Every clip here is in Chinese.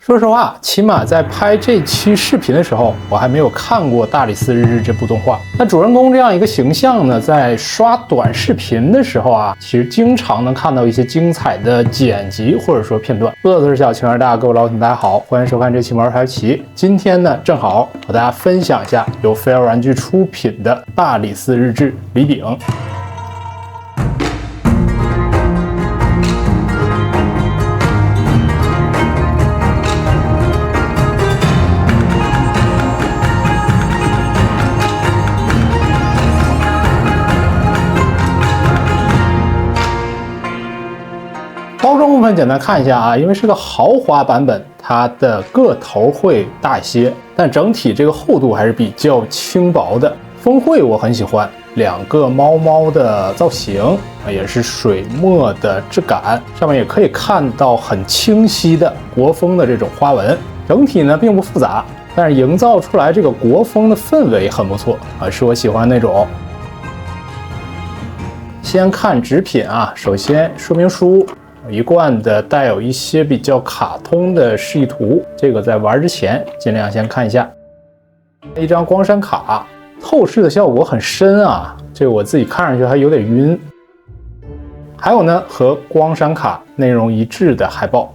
说实话，起码在拍这期视频的时候，我还没有看过《大理寺日志》这部动画。那主人公这样一个形象呢，在刷短视频的时候啊，其实经常能看到一些精彩的剪辑或者说片段。乐子是小青儿，大各位老铁大家好，欢迎收看这期毛孩奇。今天呢，正好和大家分享一下由飞儿玩具出品的《大理寺日志》李炳。包装部分简单看一下啊，因为是个豪华版本，它的个头会大一些，但整体这个厚度还是比较轻薄的。峰会我很喜欢，两个猫猫的造型也是水墨的质感，上面也可以看到很清晰的国风的这种花纹。整体呢并不复杂，但是营造出来这个国风的氛围很不错啊，是我喜欢那种。先看纸品啊，首先说明书。一贯的带有一些比较卡通的示意图，这个在玩之前尽量先看一下。一张光闪卡，透视的效果很深啊，这个我自己看上去还有点晕。还有呢，和光闪卡内容一致的海报。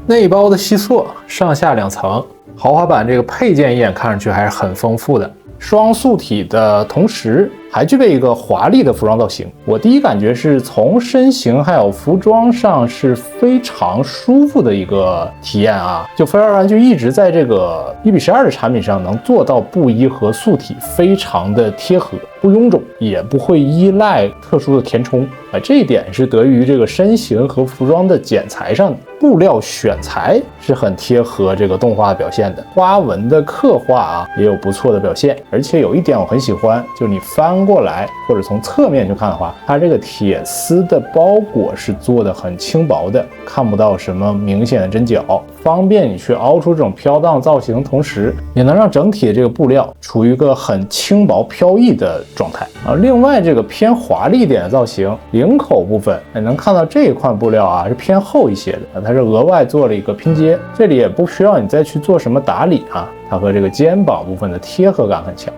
内包的西塑，上下两层，豪华版这个配件一眼看上去还是很丰富的。双塑体的同时，还具备一个华丽的服装造型。我第一感觉是从身形还有服装上是非常舒服的一个体验啊！就飞儿玩具一直在这个1:12的产品上能做到布衣和塑体非常的贴合，不臃肿，也不会依赖特殊的填充啊。这一点是得益于这个身形和服装的剪裁上的。布料选材是很贴合这个动画表现的，花纹的刻画啊也有不错的表现，而且有一点我很喜欢，就是你翻过来或者从侧面去看的话，它这个铁丝的包裹是做的很轻薄的，看不到什么明显的针脚，方便你去凹出这种飘荡造型，同时也能让整体的这个布料处于一个很轻薄飘逸的状态啊。另外这个偏华丽一点的造型，领口部分也能看到这一块布料啊是偏厚一些的，它是额外做了一个拼接，这里也不需要你再去做什么打理啊，它和这个肩膀部分的贴合感很强。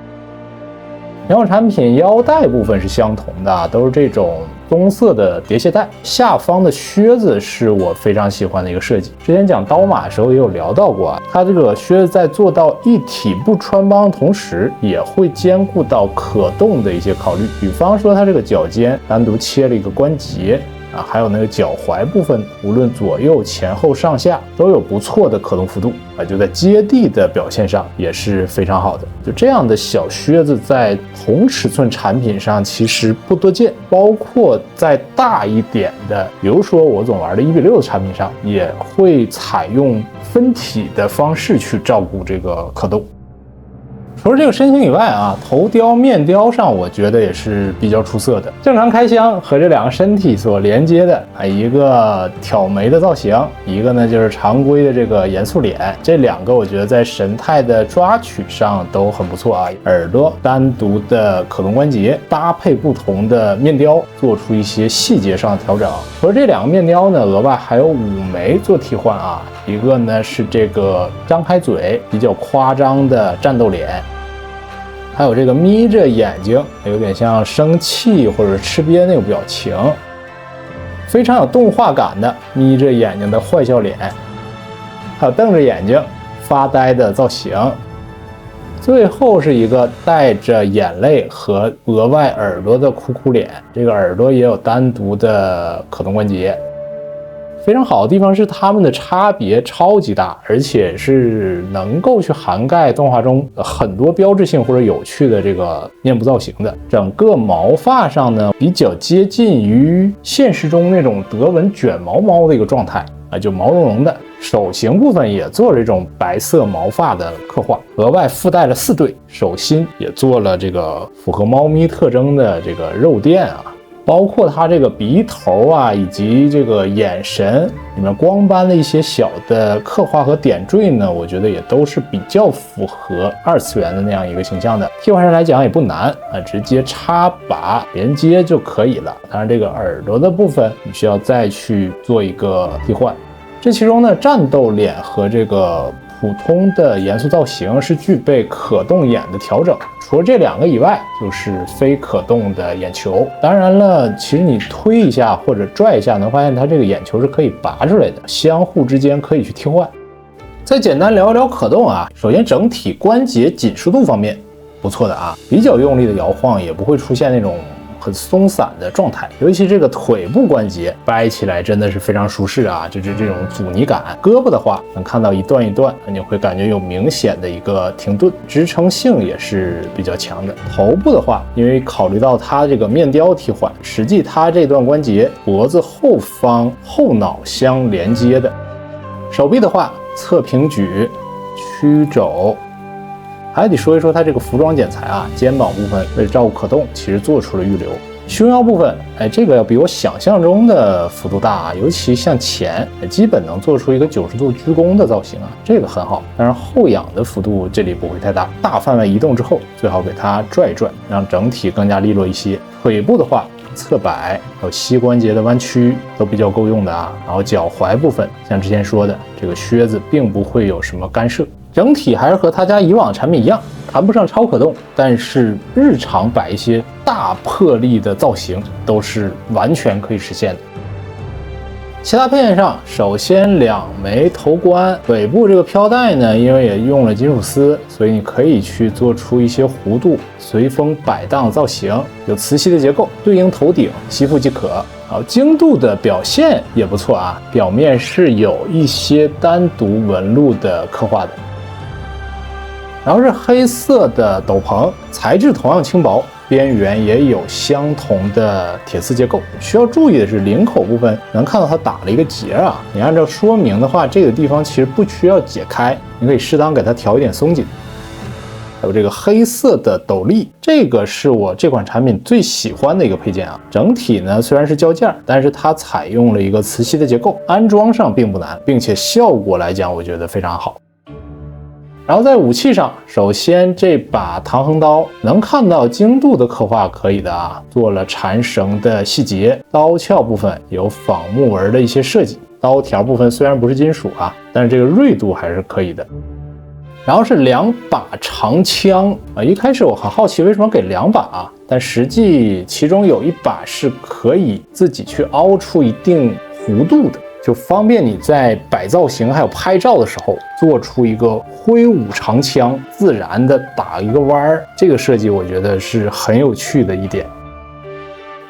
两款产品腰带部分是相同的，都是这种棕色的叠鞋带，下方的靴子是我非常喜欢的一个设计。之前讲刀马的时候也有聊到过啊，它这个靴子在做到一体不穿帮的同时，也会兼顾到可动的一些考虑，比方说它这个脚尖单独切了一个关节。还有那个脚踝部分，无论左右前后上下都有不错的可动幅度啊，就在接地的表现上也是非常好的。就这样的小靴子在同尺寸产品上其实不多见，包括在大一点的，比如说我总玩的1:6的产品上，也会采用分体的方式去照顾这个可动。除了这个身形以外啊，头雕面雕上我觉得也是比较出色的。正常开箱和这两个身体所连接的啊，一个挑眉的造型，一个呢就是常规的这个严肃脸，这两个我觉得在神态的抓取上都很不错啊。耳朵单独的可动关节搭配不同的面雕，做出一些细节上的调整。除了这两个面雕呢，额外还有5枚做替换啊，一个呢是这个张开嘴比较夸张的战斗脸。还有这个眯着眼睛，有点像生气或者吃瘪那个表情，非常有动画感的眯着眼睛的坏笑脸，还有瞪着眼睛发呆的造型。最后是一个带着眼泪和额外耳朵的哭哭脸，这个耳朵也有单独的可动关节。非常好的地方是它们的差别超级大，而且是能够去涵盖动画中很多标志性或者有趣的这个面部造型的。整个毛发上呢，比较接近于现实中那种德文卷毛猫的一个状态啊，就毛茸茸的。手型部分也做了这种白色毛发的刻画，额外附带了4对手心，也做了这个符合猫咪特征的这个肉垫啊。包括它这个鼻头啊，以及这个眼神里面光斑的一些小的刻画和点缀呢，我觉得也都是比较符合2次元的那样一个形象的。替换上来讲也不难啊，直接插拔连接就可以了。当然这个耳朵的部分你需要再去做一个替换。这其中呢，战斗脸和这个普通的严肃造型是具备可动眼的调整，除了这2个以外，就是非可动的眼球。当然了，其实你推一下或者拽一下，能发现它这个眼球是可以拔出来的，相互之间可以去替换。再简单聊一聊可动啊，首先整体关节紧实度方面不错的啊，比较用力的摇晃也不会出现那种很松散的状态，尤其这个腿部关节掰起来真的是非常舒适啊，就是这种阻尼感。胳膊的话能看到一段一段，你会感觉有明显的一个停顿，支撑性也是比较强的。头部的话，因为考虑到它这个面雕替换，实际它这段关节脖子后方后脑相连接的。手臂的话，侧平举、曲肘。还得说一说它这个服装剪裁啊，肩膀部分为了照顾可动，其实做出了预留。胸腰部分，这个要比我想象中的幅度大啊，尤其向前，基本能做出一个90度鞠躬的造型啊，这个很好。但是后仰的幅度这里不会太大，大范围移动之后，最好给它拽一拽，让整体更加利落一些。腿部的话，侧摆还有膝关节的弯曲都比较够用的啊。然后脚踝部分，像之前说的，这个靴子并不会有什么干涉。整体还是和他家以往产品一样，谈不上超可动，但是日常摆一些大魄力的造型都是完全可以实现的。其他配件上，首先2枚头冠，尾部这个飘带呢，因为也用了金属丝，所以你可以去做出一些弧度随风摆荡造型，有磁吸的结构，对应头顶吸附即可。好，精度的表现也不错啊，表面是有一些单独纹路的刻画的。然后是黑色的斗篷，材质同样轻薄，边缘也有相同的铁丝结构。需要注意的是，领口部分能看到它打了一个结啊。你按照说明的话，这个地方其实不需要解开，你可以适当给它调一点松紧。还有这个黑色的斗笠，这个是我这款产品最喜欢的一个配件啊。整体呢虽然是胶件，但是它采用了一个磁吸的结构，安装上并不难，并且效果来讲，我觉得非常好。然后在武器上，首先这把唐横刀能看到精度的刻画可以的啊，做了缠绳的细节，刀鞘部分有仿木纹的一些设计，刀条部分虽然不是金属啊，但是这个锐度还是可以的。然后是2把长枪啊，一开始我很好奇为什么给2把啊，但实际其中有1把是可以自己去凹出一定弧度的。就方便你在摆造型还有拍照的时候做出一个挥舞长枪，自然的打一个弯儿，这个设计我觉得是很有趣的一点。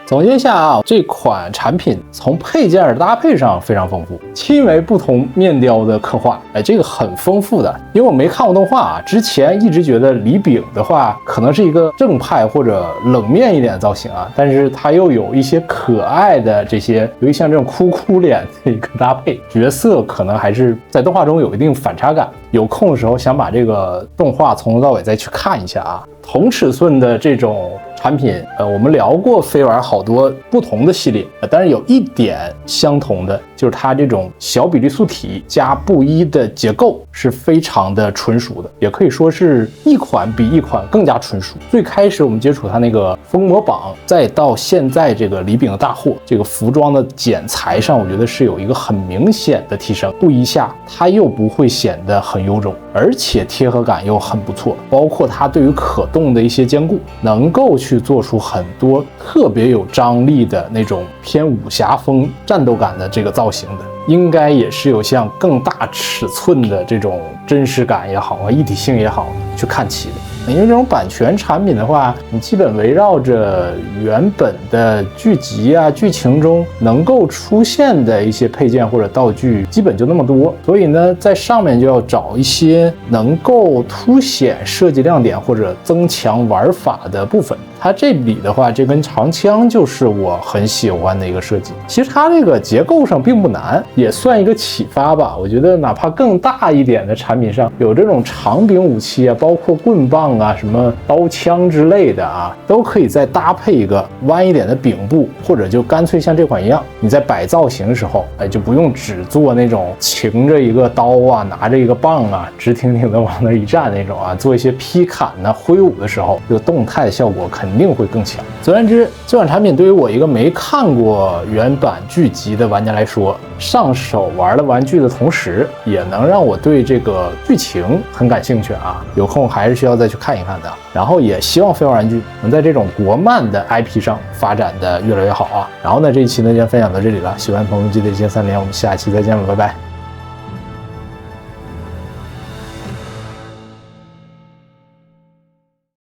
总结一下啊，这款产品从配件的搭配上非常丰富，7枚不同面雕的刻画，这个很丰富的。因为我没看过动画啊，之前一直觉得李炳的话可能是一个正派或者冷面一点的造型啊，但是它又有一些可爱的这些，尤其像这种哭哭脸的一个搭配，角色可能还是在动画中有一定反差感。有空的时候想把这个动画从头到尾再去看一下啊。同尺寸的这种产品，我们聊过飞玩好多不同的系列，但是有一点相同的，就是它这种小比例素体加布衣的结构是非常的纯熟的，也可以说是一款比一款更加纯熟。最开始我们接触它那个封魔榜，再到现在这个李炳的大货，这个服装的剪裁上，我觉得是有一个很明显的提升。布衣下它又不会显得很臃肿，而且贴合感又很不错，包括它对于可动的一些兼顾，能够去做出很多特别有张力的那种偏武侠风战斗感的这个造型的，应该也是有像更大尺寸的这种真实感也好啊，一体性也好去看齐的。因为这种版权产品的话，你基本围绕着原本的剧集啊、剧情中能够出现的一些配件或者道具，基本就那么多。所以呢，在上面就要找一些能够凸显设计亮点或者增强玩法的部分。它这里的话，这根长枪就是我很喜欢的一个设计。其实它这个结构上并不难，也算一个启发吧。我觉得哪怕更大一点的产品上有这种长柄武器啊，包括棍棒啊、什么刀枪之类的啊，都可以再搭配一个弯一点的柄部，或者就干脆像这款一样，你在摆造型的时候，就不用只做那种擎着一个刀啊、拿着一个棒啊、直挺挺的往那一站那种啊，做一些劈砍呢、挥舞的时候，这个动态的效果肯定会更强。总而言之，这款产品对于我一个没看过原版剧集的玩家来说，上手玩了玩具的同时，也能让我对这个剧情很感兴趣啊，有空还是需要再去看一看的。然后也希望《飞花玩具》能在这种国漫的 IP 上发展的越来越好啊。然后呢，这一期呢就分享到这里了，喜欢的朋友记得一键3连，我们下期再见了，拜拜。